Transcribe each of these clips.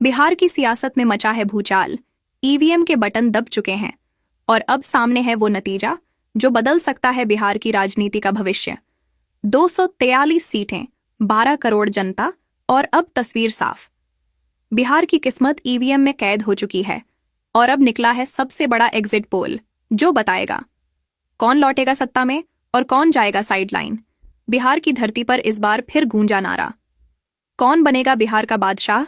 बिहार की सियासत में मचा है भूचाल। ईवीएम के बटन दब चुके हैं और अब सामने है वो नतीजा जो बदल सकता है बिहार की राजनीति का भविष्य। 243 सीटें, 12 करोड़ जनता और अब तस्वीर साफ। बिहार की किस्मत ईवीएम में कैद हो चुकी है और अब निकला है सबसे बड़ा एग्जिट पोल जो बताएगा कौन लौटेगा सत्ता में और कौन जाएगा साइडलाइन। बिहार की धरती पर इस बार फिर गूंजा नारा। कौन बनेगा बिहार का बादशाह?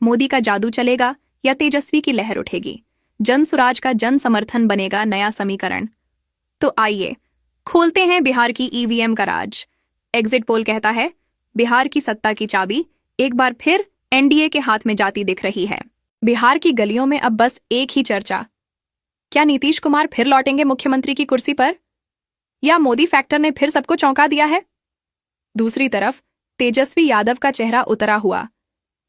मोदी का जादू चलेगा या तेजस्वी की लहर उठेगी? जनसुराज का जन समर्थन बनेगा नया समीकरण। तो आइए खोलते हैं बिहार की ईवीएम का राज। एग्जिट पोल कहता है बिहार की सत्ता की चाबी एक बार फिर एनडीए के हाथ में जाती दिख रही है। बिहार की गलियों में अब बस एक ही चर्चा, क्या नीतीश कुमार फिर लौटेंगे मुख्यमंत्री की कुर्सी पर या मोदी फैक्टर ने फिर सबको चौंका दिया है? दूसरी तरफ तेजस्वी यादव का चेहरा उतरा हुआ,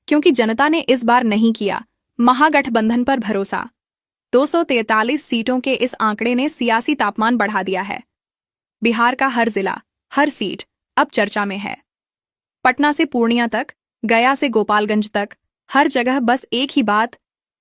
क्योंकि जनता ने इस बार नहीं किया महागठबंधन पर भरोसा। 243 सीटों के इस आंकड़े ने सियासी तापमान बढ़ा दिया है। बिहार का हर जिला, हर सीट अब चर्चा में है। पटना से पूर्णिया तक, गया से गोपालगंज तक, हर जगह बस एक ही बात,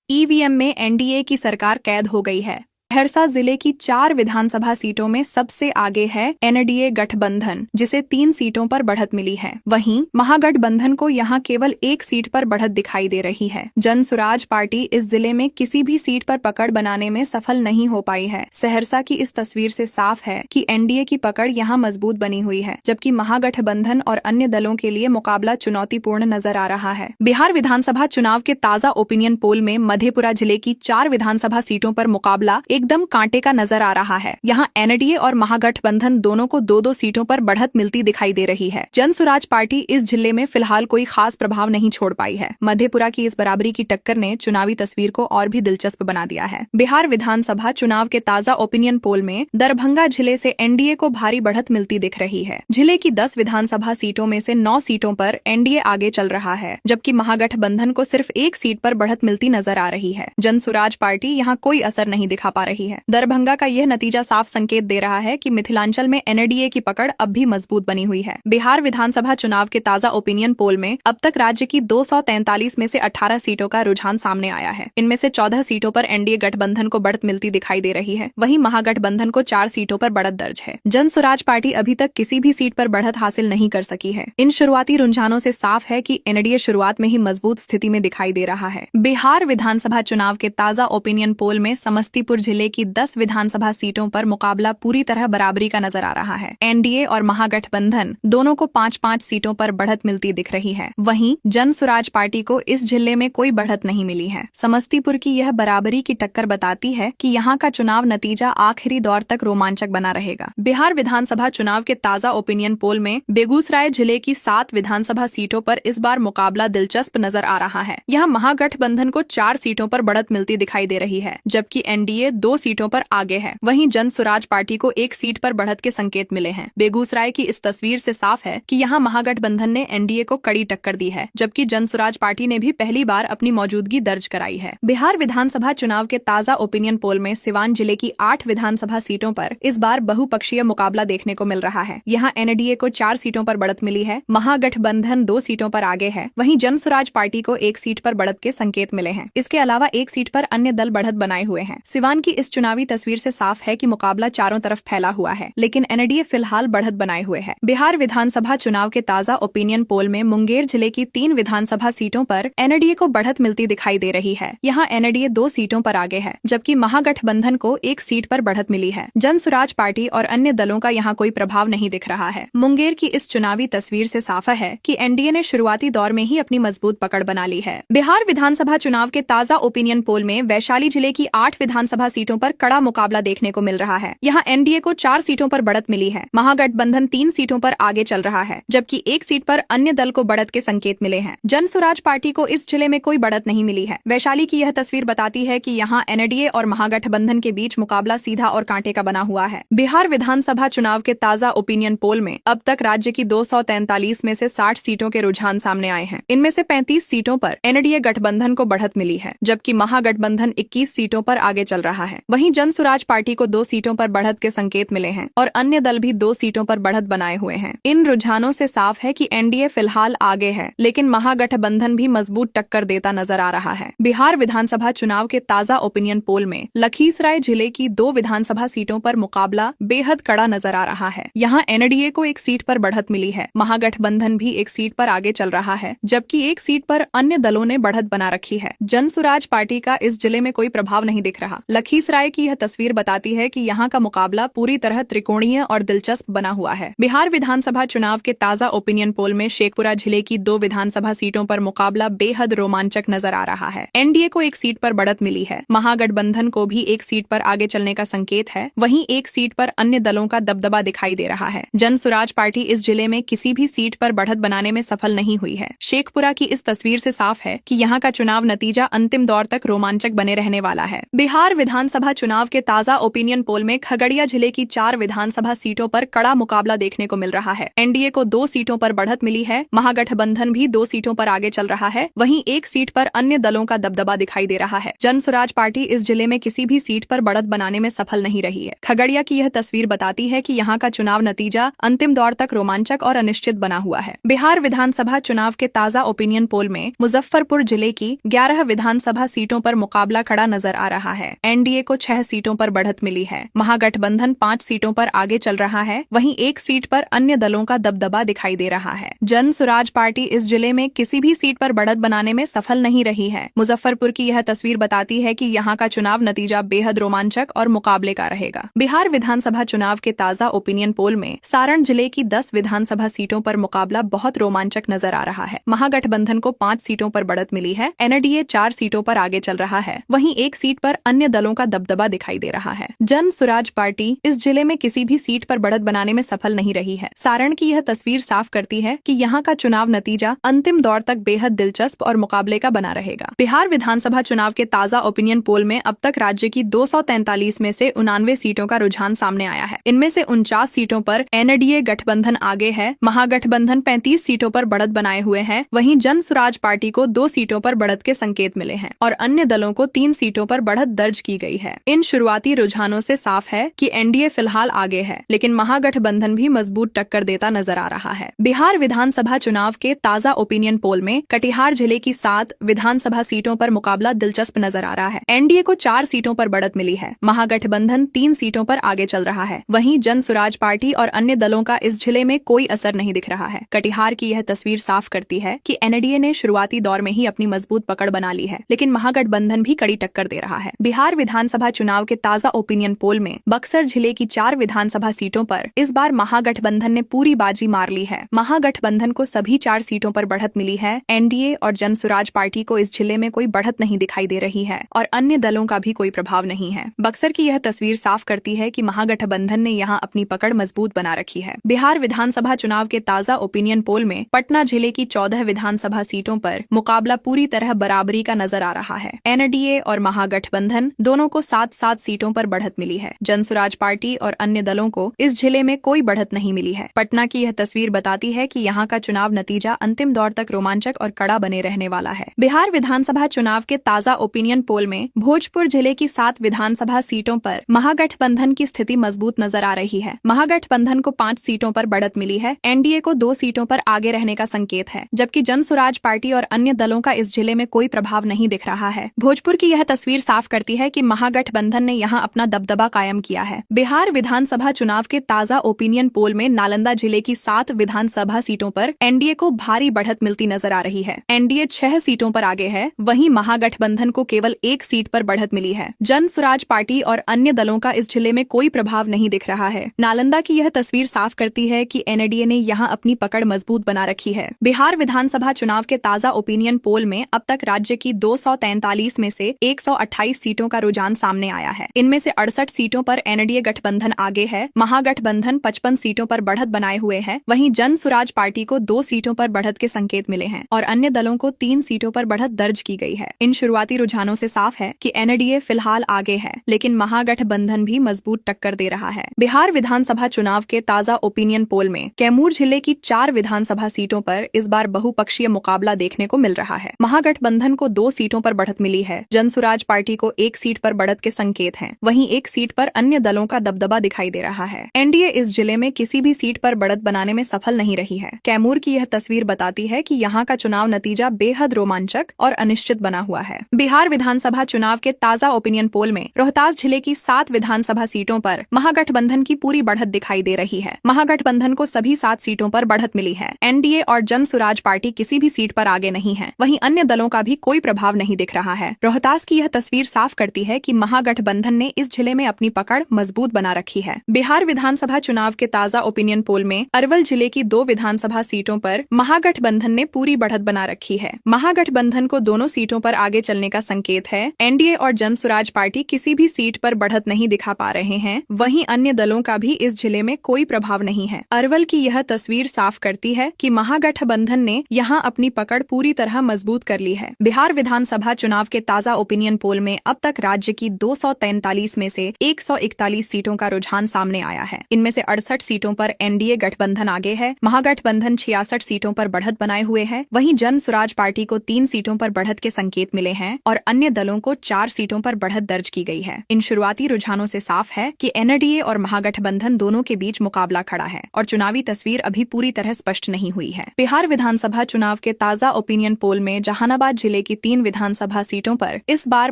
ईवीएम में एनडीए की सरकार कैद हो गई है। सहरसा जिले की 4 विधानसभा सीटों में सबसे आगे है एनडीए गठबंधन, जिसे 3 सीटों पर बढ़त मिली है। वहीं महागठबंधन को यहां केवल 1 सीट पर बढ़त दिखाई दे रही है। जनसुराज पार्टी इस जिले में किसी भी सीट पर पकड़ बनाने में सफल नहीं हो पाई है। सहरसा की इस तस्वीर से साफ है कि एनडीए की पकड़ यहां मजबूत बनी हुई है, जबकि महागठबंधन और अन्य दलों के लिए मुकाबला चुनौतीपूर्ण नजर आ रहा है। बिहार विधानसभा चुनाव के ताजा ओपिनियन पोल में मधेपुरा जिले की 4 विधानसभा सीटों पर मुकाबला एकदम कांटे का नजर आ रहा है। यहाँ एनडीए और महागठबंधन दोनों को 2-2 सीटों पर बढ़त मिलती दिखाई दे रही है। जनसुराज पार्टी इस जिले में फिलहाल कोई खास प्रभाव नहीं छोड़ पाई है। मधेपुरा की इस बराबरी की टक्कर ने चुनावी तस्वीर को और भी दिलचस्प बना दिया है। बिहार विधानसभा चुनाव के ताजा ओपिनियन पोल में दरभंगा जिले से एनडीए को भारी बढ़त मिलती दिख रही है। जिले की 10 विधानसभा सीटों में से 9 सीटों पर एनडीए आगे चल रहा है, जबकि महागठबंधन को सिर्फ 1 सीट पर बढ़त मिलती नजर आ रही है। जनसुराज पार्टी यहाँ कोई असर नहीं दिखा पा रही है। दरभंगा का यह नतीजा साफ संकेत दे रहा है कि मिथिलांचल में एनडीए की पकड़ अब भी मजबूत बनी हुई है। बिहार विधानसभा चुनाव के ताजा ओपिनियन पोल में अब तक राज्य की 243 में से 18 सीटों का रुझान सामने आया है। इनमें से 14 सीटों पर एनडीए गठबंधन को बढ़त मिलती दिखाई दे रही है। वहीं महागठबंधन को 4 सीटों पर बढ़त दर्ज है। जनसुराज पार्टी अभी तक किसी भी सीट पर बढ़त हासिल नहीं कर सकी है। इन शुरुआती रुझानों से साफ है कि एनडीए शुरुआत में ही मजबूत स्थिति में दिखाई दे रहा है। बिहार विधानसभा चुनाव के ताजा ओपिनियन पोल में समस्तीपुर जिले की 10 विधानसभा सीटों पर मुकाबला पूरी तरह बराबरी का नजर आ रहा है। एनडीए और महागठबंधन दोनों को 5-5 सीटों पर बढ़त मिलती दिख रही है। वहीं जनसुराज पार्टी को इस जिले में कोई बढ़त नहीं मिली है। समस्तीपुर की यह बराबरी की टक्कर बताती है कि यहाँ का चुनाव नतीजा आखिरी दौर तक रोमांचक बना रहेगा। बिहार विधानसभा चुनाव के ताजा ओपिनियन पोल में बेगूसराय जिले की 7 विधानसभा सीटों पर इस बार मुकाबला दिलचस्प नजर आ रहा है। यहाँ महागठबंधन को 4 सीटों पर बढ़त मिलती दिखाई दे रही है, जबकि एनडीए 2 सीटों पर आगे है। वहीं जनसुराज पार्टी को 1 सीट पर बढ़त के संकेत मिले हैं। बेगूसराय की इस तस्वीर से साफ है कि यहाँ महागठबंधन ने एनडीए को कड़ी टक्कर दी है, जबकि जनसुराज पार्टी ने भी पहली बार अपनी मौजूदगी दर्ज कराई है। बिहार विधानसभा चुनाव के ताजा ओपिनियन पोल में सिवान जिले की 8 विधानसभा सीटों पर इस बार बहुपक्षीय मुकाबला देखने को मिल रहा है। यहाँ एनडीए को 4 सीटों पर बढ़त मिली है, महागठबंधन 2 सीटों पर आगे है। वहीं जनसुराज पार्टी को 1 सीट पर बढ़त के संकेत मिले हैं। इसके अलावा 1 सीट पर अन्य दल बढ़त बनाए हुए हैं। सिवान की इस चुनावी तस्वीर से साफ है कि मुकाबला चारों तरफ फैला हुआ है, लेकिन एनडीए फिलहाल बढ़त बनाए हुए है। बिहार विधानसभा चुनाव के ताजा ओपिनियन पोल में मुंगेर जिले की 3 विधानसभा सीटों पर एनडीए को बढ़त मिलती दिखाई दे रही है। यहाँ एनडीए 2 सीटों पर आगे है, जबकि महागठबंधन को 1 सीट पर बढ़त मिली है। जनसुराज पार्टी और अन्य दलों का यहाँ कोई प्रभाव नहीं दिख रहा है। मुंगेर की इस चुनावी तस्वीर से साफ है कि एनडीए ने शुरुआती दौर में ही अपनी मजबूत पकड़ बना ली है। बिहार विधानसभा चुनाव के ताजा ओपिनियन पोल में वैशाली जिले की 8 विधानसभा सीटों पर कड़ा मुकाबला देखने को मिल रहा है। यहाँ एनडीए को 4 सीटों पर बढ़त मिली है। महागठबंधन 3 सीटों पर आगे चल रहा है, जबकि 1 सीट पर अन्य दल को बढ़त के संकेत मिले हैं। जनसुराज पार्टी को इस जिले में कोई बढ़त नहीं मिली है। वैशाली की यह तस्वीर बताती है कि यहाँ एनडीए और महागठबंधन के बीच मुकाबला सीधा और कांटे का बना हुआ है। बिहार विधानसभा चुनाव के ताजा ओपिनियन पोल में अब तक राज्य की 243 में से 60 सीटों के रुझान सामने आए हैं। इनमें से 35 सीटों पर एनडीए गठबंधन को बढ़त मिली है, जबकि महागठबंधन 21 सीटों पर आगे चल रहा है। हैं। वहीं जन सुराज पार्टी को 2 सीटों पर बढ़त के संकेत मिले हैं और अन्य दल भी 2 सीटों पर बढ़त बनाए हुए हैं। इन रुझानों से साफ है कि एनडीए फिलहाल आगे है, लेकिन महागठबंधन भी मजबूत टक्कर देता नजर आ रहा है। बिहार विधानसभा चुनाव के ताजा ओपिनियन पोल में लखीसराय जिले की 2 विधानसभा सीटों पर मुकाबला बेहद कड़ा नजर आ रहा है। यहाँ एनडीए को 1 सीट पर बढ़त मिली है, महागठबंधन भी 1 सीट पर आगे चल रहा है, जबकि 1 सीट पर अन्य दलों ने बढ़त बना रखी है। जन सुराज पार्टी का इस जिले में कोई प्रभाव नहीं दिख रहा। लखीसराय की यह तस्वीर बताती है कि यहाँ का मुकाबला पूरी तरह त्रिकोणीय और दिलचस्प बना हुआ है। बिहार विधानसभा चुनाव के ताजा ओपिनियन पोल में शेखपुरा जिले की 2 विधानसभा सीटों पर मुकाबला बेहद रोमांचक नजर आ रहा है। एनडीए को 1 सीट पर बढ़त मिली है, महागठबंधन को भी 1 सीट पर आगे चलने का संकेत है, वहीं 1 सीट पर अन्य दलों का दबदबा दिखाई दे रहा है। जन सुराज पार्टी इस जिले में किसी भी सीट पर बढ़त बनाने में सफल नहीं हुई है। शेखपुरा की इस तस्वीर से साफ है कि यहाँ का चुनाव नतीजा अंतिम दौर तक रोमांचक बने रहने वाला है। बिहार विधानसभा चुनाव के ताजा ओपिनियन पोल में खगड़िया जिले की 4 विधानसभा सीटों पर कड़ा मुकाबला देखने को मिल रहा है। एनडीए को 2 सीटों पर बढ़त मिली है, महागठबंधन भी 2 सीटों पर आगे चल रहा है, वहीं 1 सीट पर अन्य दलों का दबदबा दिखाई दे रहा है। जन सुराज पार्टी इस जिले में किसी भी सीट पर बढ़त बनाने में सफल नहीं रही है। खगड़िया की यह तस्वीर बताती है कि यहाँ का चुनाव नतीजा अंतिम दौर तक रोमांचक और अनिश्चित बना हुआ है। बिहार विधानसभा चुनाव के ताजा ओपिनियन पोल में मुजफ्फरपुर जिले की 11 विधानसभा सीटों पर मुकाबला खड़ा नजर आ रहा है। एनडीए को 6 सीटों पर बढ़त मिली है, महागठबंधन 5 सीटों पर आगे चल रहा है, वहीं 1 सीट पर अन्य दलों का दबदबा दिखाई दे रहा है। जन सुराज पार्टी इस जिले में किसी भी सीट पर बढ़त बनाने में सफल नहीं रही है। मुजफ्फरपुर की यह तस्वीर बताती है कि यहाँ का चुनाव नतीजा बेहद रोमांचक और मुकाबले का रहेगा। बिहार विधानसभा चुनाव के ताजा ओपिनियन पोल में सारण जिले की 10 विधानसभा सीटों पर मुकाबला बहुत रोमांचक नजर आ रहा है। महागठबंधन को 5 सीटों पर बढ़त मिली है, एनडीए 4 सीटों पर आगे चल रहा है, वहीं 1 सीट पर अन्य दलों का दबदबा दिखाई दे रहा है। जन सुराज पार्टी इस जिले में किसी भी सीट पर बढ़त बनाने में सफल नहीं रही है। सारण की यह तस्वीर साफ करती है कि यहाँ का चुनाव नतीजा अंतिम दौर तक बेहद दिलचस्प और मुकाबले का बना रहेगा। बिहार विधानसभा चुनाव के ताजा ओपिनियन पोल में अब तक राज्य की 243 में से 89 सीटों का रुझान सामने आया है। इनमें से 49 सीटों पर एनडीए गठबंधन आगे है, महागठबंधन 35 सीटों पर बढ़त बनाए हुए है, वहीं जन सुराज पार्टी को 2 सीटों पर बढ़त के संकेत मिले हैं और अन्य दलों को 3 सीटों पर बढ़त दर्ज की गई है। इन शुरुआती रुझानों से साफ है कि एनडीए फिलहाल आगे है, लेकिन महागठबंधन भी मजबूत टक्कर देता नजर आ रहा है। बिहार विधानसभा चुनाव के ताजा ओपिनियन पोल में कटिहार जिले की 7 विधानसभा सीटों पर मुकाबला दिलचस्प नजर आ रहा है। एनडीए को 4 सीटों पर बढ़त मिली है, महागठबंधन 3 सीटों पर आगे चल रहा है, वहीं जन सुराज पार्टी और अन्य दलों का इस जिले में कोई असर नहीं दिख रहा है। कटिहार की यह तस्वीर साफ करती है कि एनडीए ने शुरुआती दौर में ही अपनी मजबूत पकड़ बना ली है, लेकिन महागठबंधन भी कड़ी टक्कर दे रहा है। बिहार विधानसभा चुनाव के ताजा ओपिनियन पोल में बक्सर जिले की 4 विधानसभा सीटों पर इस बार महागठबंधन ने पूरी बाजी मार ली है। महागठबंधन को सभी 4 सीटों पर बढ़त मिली है। एनडीए और जन सुराज पार्टी को इस जिले में कोई बढ़त नहीं दिखाई दे रही है और अन्य दलों का भी कोई प्रभाव नहीं है। बक्सर की यह तस्वीर साफ करती है कि महागठबंधन ने यहाँ अपनी पकड़ मजबूत बना रखी है। बिहार विधानसभा चुनाव के ताजा ओपिनियन पोल में पटना जिले की 14 विधानसभा सीटों पर मुकाबला पूरी तरह बराबरी का नजर आ रहा है। एनडीए और महागठबंधन दोनों को 7-7 सीटों पर बढ़त मिली है। जन सुराज पार्टी और अन्य दलों को इस जिले में कोई बढ़त नहीं मिली है। पटना की यह तस्वीर बताती है कि यहाँ का चुनाव नतीजा अंतिम दौर तक रोमांचक और कड़ा बने रहने वाला है। बिहार विधानसभा चुनाव के ताजा ओपिनियन पोल में भोजपुर जिले की 7 विधानसभा सीटों पर महागठबंधन की स्थिति मजबूत नजर आ रही है। महागठबंधन को 5 सीटों पर बढ़त मिली है, एनडीए को 2 सीटों पर आगे रहने का संकेत है, जबकि जन सुराज पार्टी और अन्य दलों का इस जिले में कोई प्रभाव नहीं दिख रहा है। भोजपुर की यह तस्वीर साफ करती है कि महागठबंधन ने यहाँ अपना दबदबा कायम किया है। बिहार विधानसभा चुनाव के ताजा ओपिनियन पोल में नालंदा जिले की 7 विधानसभा सीटों पर एनडीए को भारी बढ़त मिलती नजर आ रही है। एनडीए 6 सीटों पर आगे है, वहीं महागठबंधन को केवल 1 सीट पर बढ़त मिली है। जन सुराज पार्टी और अन्य दलों का इस जिले में कोई प्रभाव नहीं दिख रहा है। नालंदा की यह तस्वीर साफ करती है कि एनडीए ने यहाँ अपनी पकड़ मजबूत बना रखी है। बिहार विधानसभा चुनाव के ताजा ओपिनियन पोल में अब तक राज्य की 243 में से 128 सीटों का रुझान सामने आया है। इनमें से 68 सीटों पर एनडीए गठबंधन आगे है, महागठबंधन 55 सीटों पर बढ़त बनाए हुए है, वहीं जन सुराज पार्टी को 2 सीटों पर बढ़त के संकेत मिले हैं और अन्य दलों को 3 सीटों पर बढ़त दर्ज की गई है। इन शुरुआती रुझानों से साफ है कि एनडीए फिलहाल आगे है, लेकिन महागठबंधन भी मजबूत टक्कर दे रहा है। बिहार विधानसभा चुनाव के ताजा ओपिनियन पोल में कैमूर जिले की 4 विधानसभा सीटों पर इस बार बहुपक्षीय मुकाबला देखने को मिल रहा है। महागठबंधन को 2 सीटों पर बढ़त मिली है, जन सुराज पार्टी को 1 सीट पर बढ़त के संकेत हैं। वहीं एक सीट पर अन्य दलों का दबदबा दिखाई दे रहा है। एनडीए इस जिले में किसी भी सीट पर बढ़त बनाने में सफल नहीं रही है। कैमूर की यह तस्वीर बताती है कि यहाँ का चुनाव नतीजा बेहद रोमांचक और अनिश्चित बना हुआ है। बिहार विधानसभा चुनाव के ताजा ओपिनियन पोल में रोहतास जिले की 7 विधानसभा सीटों पर महागठबंधन की पूरी बढ़त दिखाई दे रही है। महागठबंधन को सभी 7 सीटों पर बढ़त मिली है। एनडीए और जन सुराज पार्टी किसी भी सीट पर आगे नहीं है। वहीं अन्य दलों का भी कोई प्रभाव नहीं दिख रहा है। रोहतास की यह तस्वीर साफ करती है कि महागठबंधन ने इस जिले में अपनी पकड़ मजबूत बना रखी है। बिहार विधानसभा चुनाव के ताजा ओपिनियन पोल में अरवल जिले की 2 विधानसभा सीटों पर महागठबंधन ने पूरी बढ़त बना रखी है। महागठबंधन को दोनों सीटों पर आगे चलने का संकेत है। एनडीए और जन सुराज पार्टी किसी भी सीट पर बढ़त नहीं दिखा पा रहे हैं। वहीं अन्य दलों का भी इस जिले में कोई प्रभाव नहीं है। अरवल की यह तस्वीर साफ करती है कि महागठबंधन ने यहां अपनी पकड़ पूरी तरह मजबूत कर ली है। बिहार विधानसभा चुनाव के ताजा ओपिनियन पोल में अब तक राज्य की 243 में से 141 सीटों का रुझान सामने आया है। इनमें से 68 सीटों पर एनडीए गठबंधन आगे है। महागठबंधन 66 सीटों पर बढ़त बनाए हुए है। वहीं जन सुराज पार्टी को 3 सीटों पर बढ़त के संकेत मिले हैं और अन्य दलों को 4 सीटों पर बढ़त दर्ज की गई है। इन शुरुआती रुझानों से साफ है कि एनडीए और महागठबंधन दोनों के बीच मुकाबला खड़ा है और चुनावी तस्वीर अभी पूरी तरह स्पष्ट नहीं हुई है। बिहार विधानसभा चुनाव के ताजा ओपिनियन पोल में जहानाबाद जिले की 3 विधानसभा सीटों पर इस बार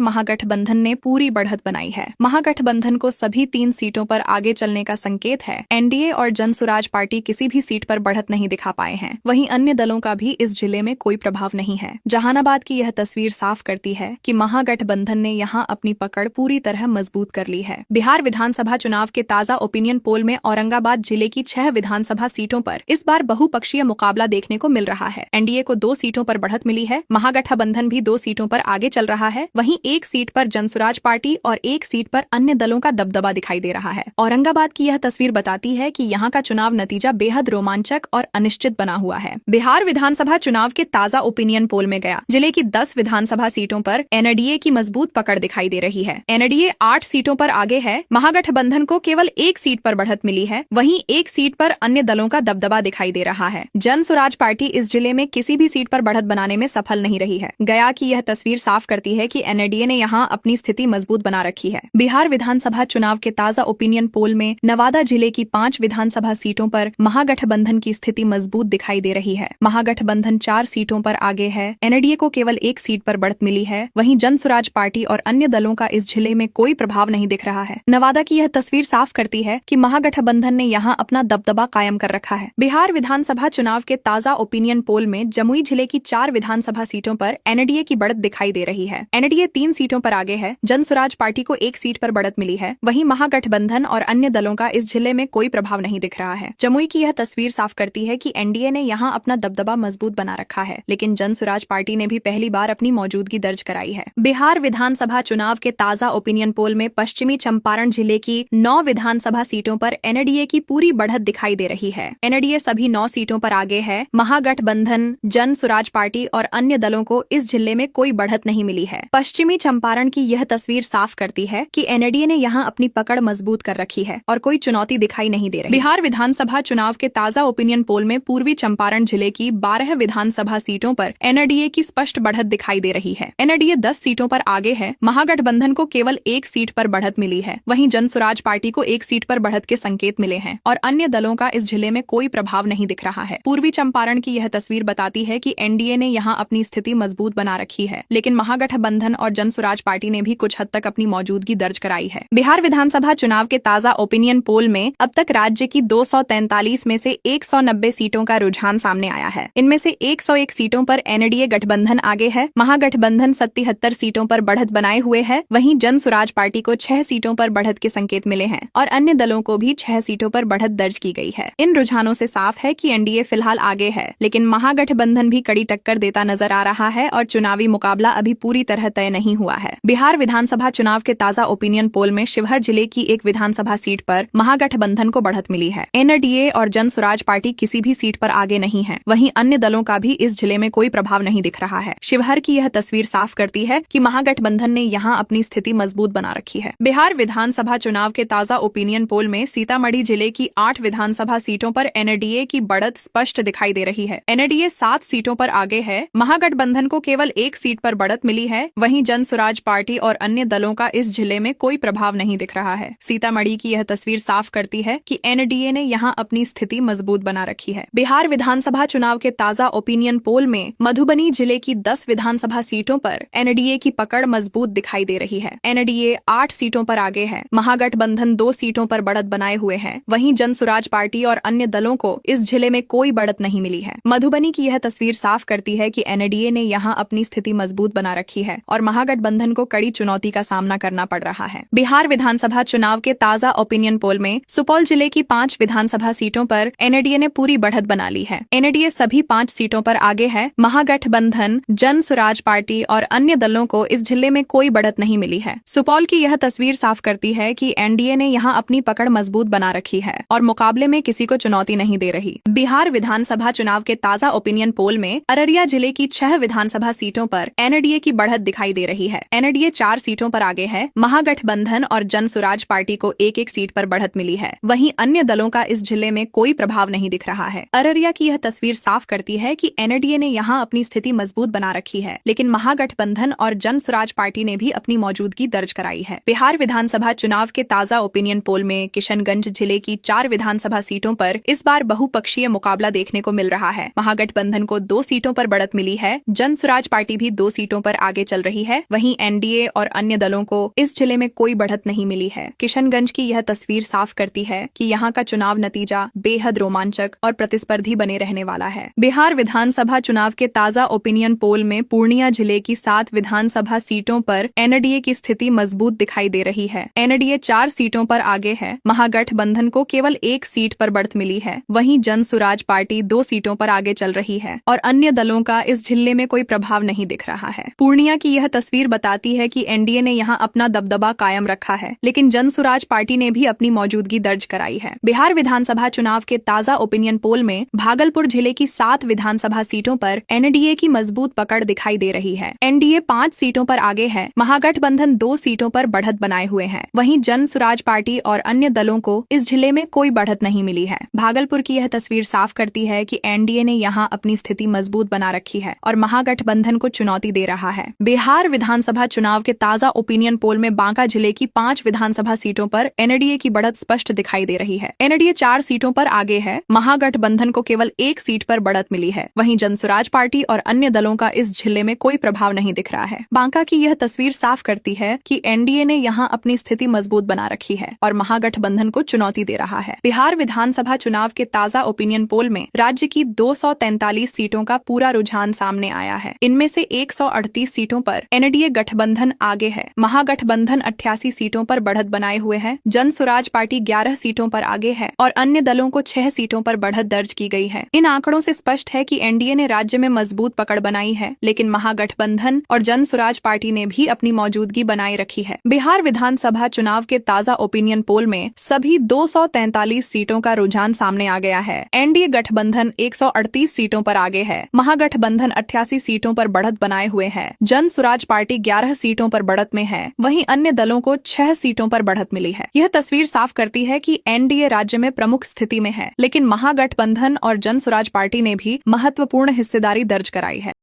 महागठबंधन ने पूरी बढ़त बनाई है। महागठबंधन को सभी 3 सीटों पर आगे चलने का संकेत है। एनडीए और जन सुराज पार्टी किसी भी सीट पर बढ़त नहीं दिखा पाए हैं। वहीं अन्य दलों का भी इस जिले में कोई प्रभाव नहीं है। जहानाबाद की यह तस्वीर साफ करती है कि महागठबंधन ने यहां अपनी पकड़ पूरी तरह मजबूत कर ली है। बिहार विधानसभा चुनाव के ताजा ओपिनियन पोल में औरंगाबाद जिले की 6 विधानसभा सीटों पर इस बार बहुपक्षीय मुकाबला देखने को मिल रहा है। एनडीए को 2 सीटों पर बढ़त मिली है। महागठबंधन भी 2 सीटों पर आगे चल रहा है। वहीं एक सीट पर जनसुराज पार्टी और एक सीट पर अन्य दलों का दबदबा दिखाई दे रहा है। औरंगाबाद की यह तस्वीर बताती है कि यहाँ का चुनाव नतीजा बेहद रोमांचक और अनिश्चित बना हुआ है। बिहार विधानसभा चुनाव के ताजा ओपिनियन पोल में गया जिले की 10 विधानसभा सीटों पर एनडीए की मजबूत पकड़ दिखाई दे रही है। एनडीए 8 सीटों पर आगे है। महागठबंधन को केवल एक सीट पर बढ़त मिली है। वहीं एक सीट पर अन्य दलों का दबदबा दिखाई दे रहा है। जन सुराज पार्टी इस जिले में किसी भी सीट पर बढ़त बनाने में सफल नहीं रही है। गया की यह तस्वीर साफ करती है कि एनडीए ने यहाँ अपनी स्थिति मजबूत बना रखी है। बिहार विधानसभा चुनाव के ताजा ओपिनियन पोल में नवादा जिले की 5 विधानसभा सीटों पर महागठबंधन की स्थिति मजबूत दिखाई दे रही है। महागठबंधन 4 सीटों पर आगे है। एनडीए को केवल एक सीट पर बढ़त मिली है। वहीं जन सुराज पार्टी और अन्य दलों का इस जिले में कोई प्रभाव नहीं दिख रहा है। नवादा की यह तस्वीर साफ करती है कि महागठबंधन ने यहाँ अपना दबदबा कायम कर रखा है। बिहार विधानसभा चुनाव के ताजा ओपिनियन पोल में जमुई जिले की 4 विधानसभा सीटों पर एनडीए की बढ़त दिखाई दे रही है। एनडीए 3 सीटों पर आगे है। जन सुराज पार्टी को एक सीट पर बढ़त मिली है। वहीं महागठबंधन और अन्य दलों का इस जिले में कोई प्रभाव नहीं दिख रहा है। जमुई की यह तस्वीर साफ करती है कि एनडीए ने यहाँ अपना दबदबा मजबूत बना रखा है, लेकिन जन सुराज पार्टी ने भी पहली बार अपनी मौजूदगी दर्ज कराई है। बिहार विधानसभा चुनाव के ताजा ओपिनियन पोल में पश्चिमी चंपारण जिले की 9 विधानसभा सीटों पर एनडीए की पूरी बढ़त दिखाई दे रही है। एनडीए सभी 9 सीटों पर आगे है। महागठबंधन, जन सुराज पार्टी और अन्य दलों को इस जिले में कोई बढ़त नहीं मिली है। पश्चिमी चंपारण की यह तस्वीर साफ करती है कि एनडीए ने यहाँ अपनी पकड़ मजबूत कर रखी है और कोई चुनौती दिखाई नहीं दे रही। बिहार विधानसभा चुनाव के ताजा ओपिनियन पोल में पूर्वी चंपारण जिले की 12 विधानसभा सीटों पर एनडीए की स्पष्ट बढ़त दिखाई दे रही है। एनडीए 10 सीटों पर आगे है। महागठबंधन को केवल एक सीट पर बढ़त मिली है। वहीं जन सुराज पार्टी को एक सीट पर बढ़त के संकेत मिले हैं और अन्य दलों का इस जिले में कोई प्रभाव नहीं दिख रहा है। पूर्वी चंपारण की यह तस्वीर बताती है कि एनडीए ने यहाँ अपनी स्थिति मजबूत बना रखी है, लेकिन महागठबंधन और जन सुराज पार्टी ने भी कुछ हद तक अपनी मौजूदगी दर्ज कराई है। बिहार विधानसभा चुनाव के ताजा ओपिनियन पोल में अब तक राज्य की 243 में से 190 सीटों का रुझान सामने आया है। इनमें से 101 सीटों पर एनडीए गठबंधन आगे है। महागठबंधन 77 सीटों पर बढ़त बनाए हुए है। वहीं जन सुराज पार्टी को 6 सीटों पर बढ़त के संकेत मिले हैं और अन्य दलों को भी 6 सीटों पर बढ़त दर्ज की गई है। इन रुझानों से साफ है कि एनडीए फिलहाल आगे है, लेकिन महागठबंधन भी कड़ी टक्कर देता नजर आ रहा है और चुनावी मुकाबला अभी पूरी तरह तय नहीं हुआ है। बिहार विधानसभा चुनाव के ताजा ओपिनियन पोल में शिवहर जिले की एक विधानसभा सीट पर महागठबंधन को बढ़त मिली है। एनडीए और जन सुराज पार्टी किसी भी सीट पर आगे नहीं है। वहीं अन्य दलों का भी इस जिले में कोई प्रभाव नहीं दिख रहा है। शिवहर की यह तस्वीर साफ करती है कि महागठबंधन ने यहाँ अपनी स्थिति मजबूत बना रखी है। बिहार विधानसभा चुनाव के ताजा ओपिनियन पोल में सीतामढ़ी जिले की 8 विधानसभा सीटों पर एनडीए की बढ़त स्पष्ट दिखाई दे रही है। एनडीए 7 सीटों पर आगे है। महागठबंधन को केवल एक सीट पर बढ़त मिली है। वहीं जन सुराज पार्टी और अन्य अन्य दलों का इस जिले में कोई प्रभाव नहीं दिख रहा है। सीतामढ़ी की यह तस्वीर साफ करती है कि एनडीए ने यहां अपनी स्थिति मजबूत बना रखी है। बिहार विधानसभा चुनाव के ताजा ओपिनियन पोल में मधुबनी जिले की 10 विधानसभा सीटों पर एनडीए की पकड़ मजबूत दिखाई दे रही है। एनडीए 8 सीटों पर आगे है। महागठबंधन 2 सीटों पर बढ़त बनाए हुए है। वहीं जन सुराज पार्टी और अन्य दलों को इस जिले में कोई बढ़त नहीं मिली है। मधुबनी की यह तस्वीर साफ करती है कि एनडीए ने यहां अपनी स्थिति मजबूत बना रखी है और महागठबंधन को कड़ी चुनौती का सामना करना पड़ रहा है। बिहार विधानसभा चुनाव के ताजा ओपिनियन पोल में सुपौल जिले की 5 विधानसभा सीटों पर एनडीए ने पूरी बढ़त बना ली है। एनडीए सभी 5 सीटों पर आगे है। महागठबंधन, जन सुराज पार्टी और अन्य दलों को इस जिले में कोई बढ़त नहीं मिली है। सुपौल की यह तस्वीर साफ करती है कि एनडीए ने यहां अपनी पकड़ मजबूत बना रखी है और मुकाबले में किसी को चुनौती नहीं दे रही। बिहार विधानसभा चुनाव के ताजा ओपिनियन पोल में अररिया जिले की 6 विधानसभा सीटों पर एनडीए की बढ़त दिखाई दे रही है। एनडीए 4 सीटों पर आगे है। महागठबंधन और जन सुराज पार्टी को एक-एक सीट पर बढ़त मिली है। वहीं अन्य दलों का इस जिले में कोई प्रभाव नहीं दिख रहा है। अररिया की यह तस्वीर साफ करती है कि एनडीए ने यहां अपनी स्थिति मजबूत बना रखी है, लेकिन महागठबंधन और जन सुराज पार्टी ने भी अपनी मौजूदगी दर्ज कराई है। बिहार विधानसभा चुनाव के ताजा ओपिनियन पोल में किशनगंज जिले की 4 विधानसभा सीटों पर इस बार बहुपक्षीय मुकाबला देखने को मिल रहा है। महागठबंधन को 2 सीटों पर बढ़त मिली है। जन सुराज पार्टी भी 2 सीटों पर आगे चल रही है। वहीं एनडीए और अन्य दलों को इस जिले में कोई बढ़त नहीं मिली है। किशनगंज की यह तस्वीर साफ करती है कि यहाँ का चुनाव नतीजा बेहद रोमांचक और प्रतिस्पर्धी बने रहने वाला है। बिहार विधानसभा चुनाव के ताजा ओपिनियन पोल में पूर्णिया जिले की 7 विधानसभा सीटों पर एनडीए की स्थिति मजबूत दिखाई दे रही है। एनडीए 4 सीटों पर आगे है। महागठबंधन को केवल 1 सीट पर बढ़त मिली है। वहीं जन सुराज पार्टी 2 सीटों पर आगे चल रही है और अन्य दलों का इस जिले में कोई प्रभाव नहीं दिख रहा है। पूर्णिया की यह तस्वीर बताती है कि एनडीए ने यहाँ अपना दबदबा कायम रखा है, लेकिन जन सुराज पार्टी ने भी अपनी मौजूदगी दर्ज कराई है। बिहार विधानसभा चुनाव के ताजा ओपिनियन पोल में भागलपुर जिले की 7 विधानसभा सीटों पर एनडीए की मजबूत पकड़ दिखाई दे रही है। एनडीए 5 सीटों पर आगे है। महागठबंधन 2 सीटों पर बढ़त बनाए हुए है। वहीं जन सुराज पार्टी और अन्य दलों को इस जिले में कोई बढ़त नहीं मिली है। भागलपुर की यह तस्वीर साफ करती है कि एनडीए ने यहाँ अपनी स्थिति मजबूत बना रखी है और महागठबंधन को चुनौती दे रहा है। बिहार विधानसभा चुनाव के ताजा ओपिनियन पोल में बांका जिले की 5 विधानसभा सीटों पर एनडीए की बढ़त स्पष्ट दिखाई दे रही है। एनडीए 4 सीटों पर आगे है। महागठबंधन को केवल 1 सीट पर बढ़त मिली है। वहीं जनसुराज पार्टी और अन्य दलों का इस जिले में कोई प्रभाव नहीं दिख रहा है। बांका की यह तस्वीर साफ करती है कि एनडीए ने यहाँ अपनी स्थिति मजबूत बना रखी है और महागठबंधन को चुनौती दे रहा है। बिहार विधानसभा चुनाव के ताजा ओपिनियन पोल में राज्य की 243 सीटों का पूरा रुझान सामने आया है। इनमें से 138 सीटों पर एनडीए गठबंधन आगे है। महागठबंधन 88 सीटों पर बढ़त बनाए हुए है। जन सुराज पार्टी 11 सीटों पर आगे है और अन्य दलों को 6 सीटों पर बढ़त दर्ज की गई है। इन आंकड़ों से स्पष्ट है कि एनडीए ने राज्य में मजबूत पकड़ बनाई है, लेकिन महागठबंधन और जन सुराज पार्टी ने भी अपनी मौजूदगी बनाए रखी है। बिहार विधानसभा चुनाव के ताजा ओपिनियन पोल में सभी 243 सीटों का रुझान सामने आ गया है। एनडीए गठबंधन 138 सीटों पर आगे है। महागठबंधन 88 सीटों पर बढ़त बनाए हुए है। जन सुराज पार्टी 11 सीटों पर बढ़त में है। वहीं अन्य दलों को 6 सीटों पर बढ़त मिली है। यह तस्वीर साफ करती है कि एनडीए राज्य में प्रमुख स्थिति में है, लेकिन महागठबंधन और जन सुराज पार्टी ने भी महत्वपूर्ण हिस्सेदारी दर्ज कराई है।